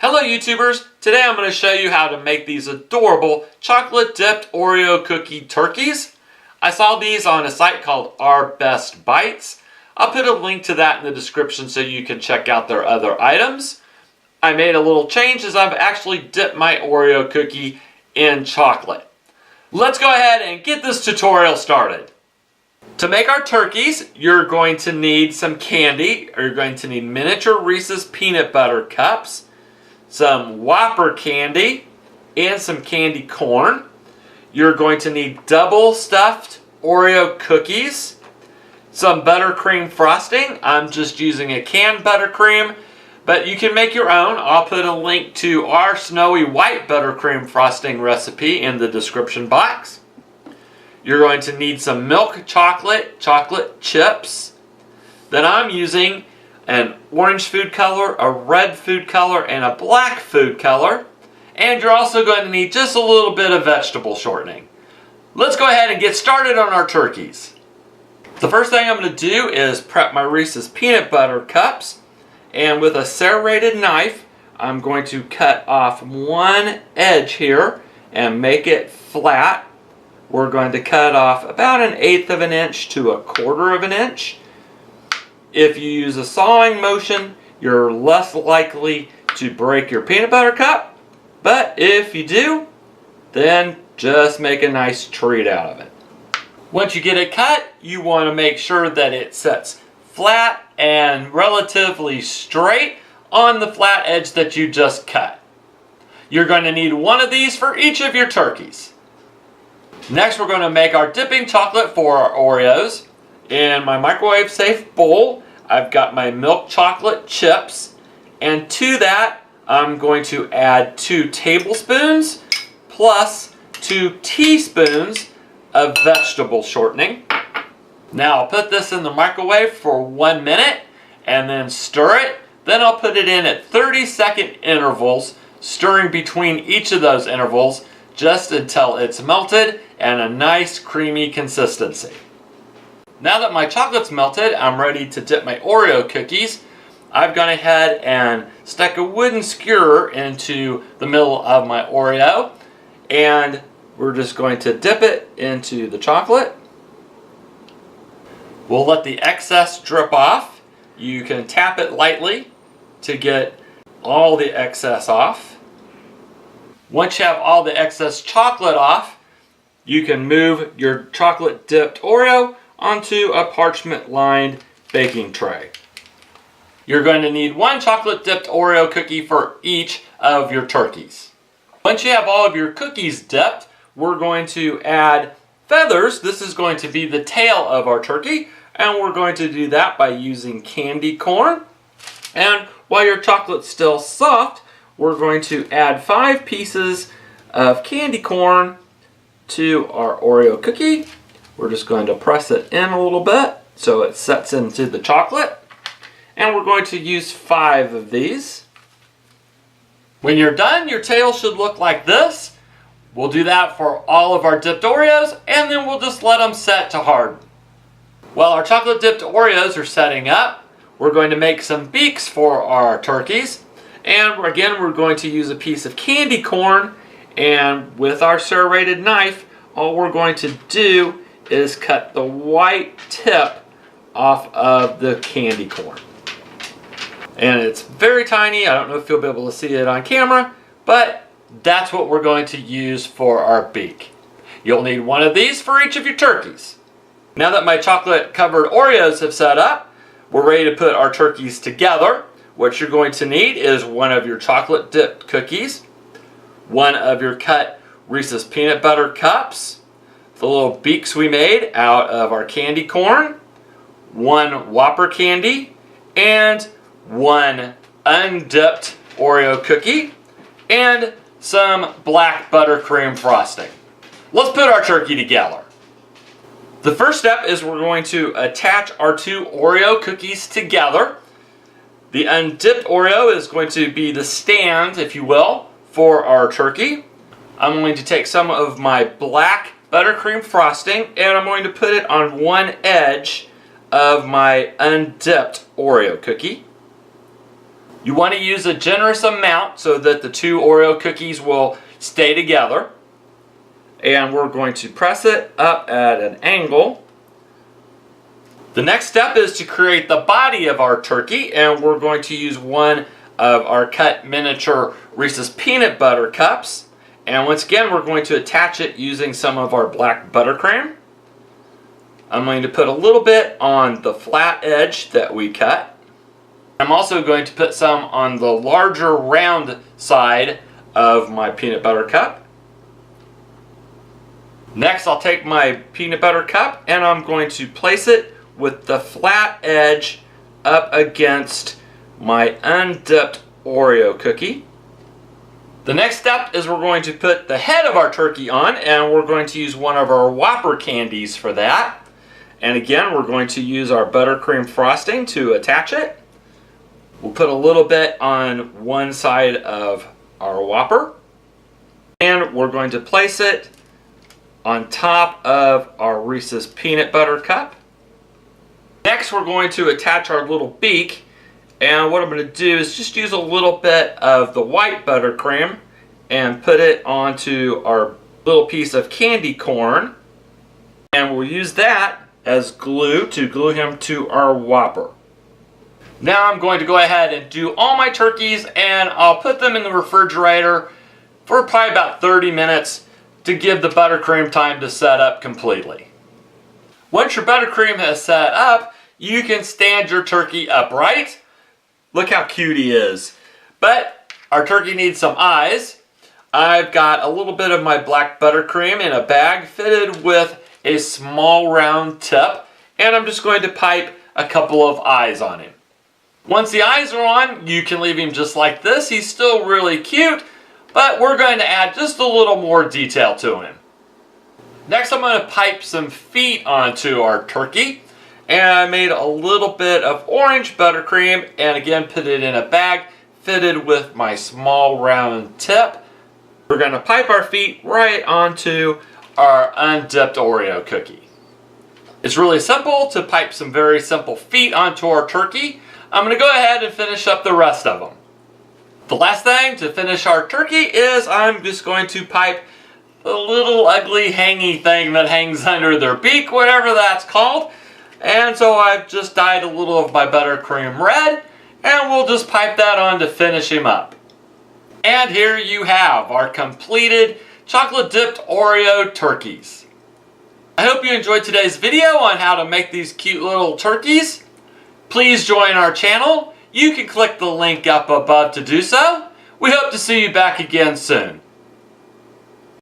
Hello YouTubers! Today I'm going to show you how to make these adorable chocolate dipped Oreo cookie turkeys. I saw these on a site called Our Best Bites. I'll put a link to that in the description so you can check out their other items. I made a little change as I've actually dipped my Oreo cookie in chocolate. Let's go ahead and get this tutorial started. To make our turkeys, you're going to need some candy, or you're going to need miniature Reese's peanut butter cups, some Whopper candy, and some candy corn. You're going to need double stuffed Oreo cookies, some buttercream frosting. I'm just using a canned buttercream, but you can make your own. I'll put a link to our snowy white buttercream frosting recipe in the description box. You're going to need some milk chocolate chips. Then I'm using an orange food color, a red food color, and a black food color. And you're also going to need just a little bit of vegetable shortening. Let's go ahead and get started on our turkeys. The first thing I'm going to do is prep my Reese's peanut butter cups. And with a serrated knife, I'm going to cut off one edge here and make it flat. We're going to cut off about 1/8 of an inch to 1/4 of an inch. If you use a sawing motion, you're less likely to break your peanut butter cup. But if you do, then just make a nice treat out of it. Once you get it cut, you want to make sure that it sets flat and relatively straight on the flat edge that you just cut. You're going to need one of these for each of your turkeys. Next, we're going to make our dipping chocolate for our Oreos. In my microwave safe bowl, I've got my milk chocolate chips, and to that I'm going to add 2 tablespoons plus 2 teaspoons of vegetable shortening. Now I'll put this in the microwave for 1 minute and then stir it. Then I'll put it in at 30-second intervals, stirring between each of those intervals just until it's melted and a nice creamy consistency. Now that my chocolate's melted, I'm ready to dip my Oreo cookies. I've gone ahead and stuck a wooden skewer into the middle of my Oreo, and we're just going to dip it into the chocolate. We'll let the excess drip off. You can tap it lightly to get all the excess off. Once you have all the excess chocolate off, you can move your chocolate dipped Oreo onto a parchment lined baking tray. You're going to need 1 chocolate dipped Oreo cookie for each of your turkeys. Once you have all of your cookies dipped, we're going to add feathers. This is going to be the tail of our turkey, and we're going to do that by using candy corn. And while your chocolate's still soft, we're going to add 5 pieces of candy corn to our Oreo cookie. We're just going to press it in a little bit so it sets into the chocolate. And we're going to use 5 of these. When you're done, your tail should look like this. We'll do that for all of our dipped Oreos, and then we'll just let them set to harden. While our chocolate dipped Oreos are setting up, we're going to make some beaks for our turkeys. And again, we're going to use a piece of candy corn, and with our serrated knife, all we're going to do is cut the white tip off of the candy corn. And it's very tiny. I don't know if you'll be able to see it on camera, but that's what we're going to use for our beak. You'll need 1 of these for each of your turkeys. Now that my chocolate covered Oreos have set up, we're ready to put our turkeys together. What you're going to need is 1 of your chocolate dipped cookies, 1 of your cut Reese's peanut butter cups, the little beaks we made out of our candy corn, 1 Whopper candy, and 1 undipped Oreo cookie, and some black buttercream frosting. Let's put our turkey together. The first step is we're going to attach our 2 Oreo cookies together. The undipped Oreo is going to be the stand, if you will, for our turkey. I'm going to take some of my black buttercream frosting and I'm going to put it on one edge of my undipped Oreo cookie. You want to use a generous amount so that the two Oreo cookies will stay together. And we're going to press it up at an angle. The next step is to create the body of our turkey, and we're going to use one of our cut miniature Reese's peanut butter cups. And once again, we're going to attach it using some of our black buttercream. I'm going to put a little bit on the flat edge that we cut. I'm also going to put some on the larger round side of my peanut butter cup. Next, I'll take my peanut butter cup and I'm going to place it with the flat edge up against my undipped Oreo cookie. The next step is we're going to put the head of our turkey on, and we're going to use one of our Whopper candies for that. And again, we're going to use our buttercream frosting to attach it. We'll put a little bit on one side of our Whopper, and we're going to place it on top of our Reese's peanut butter cup. Next, we're going to attach our little beak, and what I'm going to do is just use a little bit of the white buttercream and put it onto our little piece of candy corn, and we'll use that as glue to glue him to our Whopper. Now I'm going to go ahead and do all my turkeys, and I'll put them in the refrigerator for probably about 30 minutes to give the buttercream time to set up completely. Once your buttercream has set up, you can stand your turkey upright. Look how cute he is. But our turkey needs some eyes. I've got a little bit of my black buttercream in a bag fitted with a small round tip, and I'm just going to pipe a couple of eyes on him. Once the eyes are on, you can leave him just like this. He's still really cute, but we're going to add just a little more detail to him. Next, I'm going to pipe some feet onto our turkey. And I made a little bit of orange buttercream and again put it in a bag fitted with my small round tip. We're going to pipe our feet right onto our undipped Oreo cookie. It's really simple to pipe some very simple feet onto our turkey. I'm going to go ahead and finish up the rest of them. The last thing to finish our turkey is I'm just going to pipe the little ugly hangy thing that hangs under their beak, whatever that's called. And so I've just dyed a little of my buttercream red, and we'll just pipe that on to finish him up. And here you have our completed chocolate dipped Oreo turkeys. I hope you enjoyed today's video on how to make these cute little turkeys. Please join our channel. You can click the link up above to do so. We hope to see you back again soon.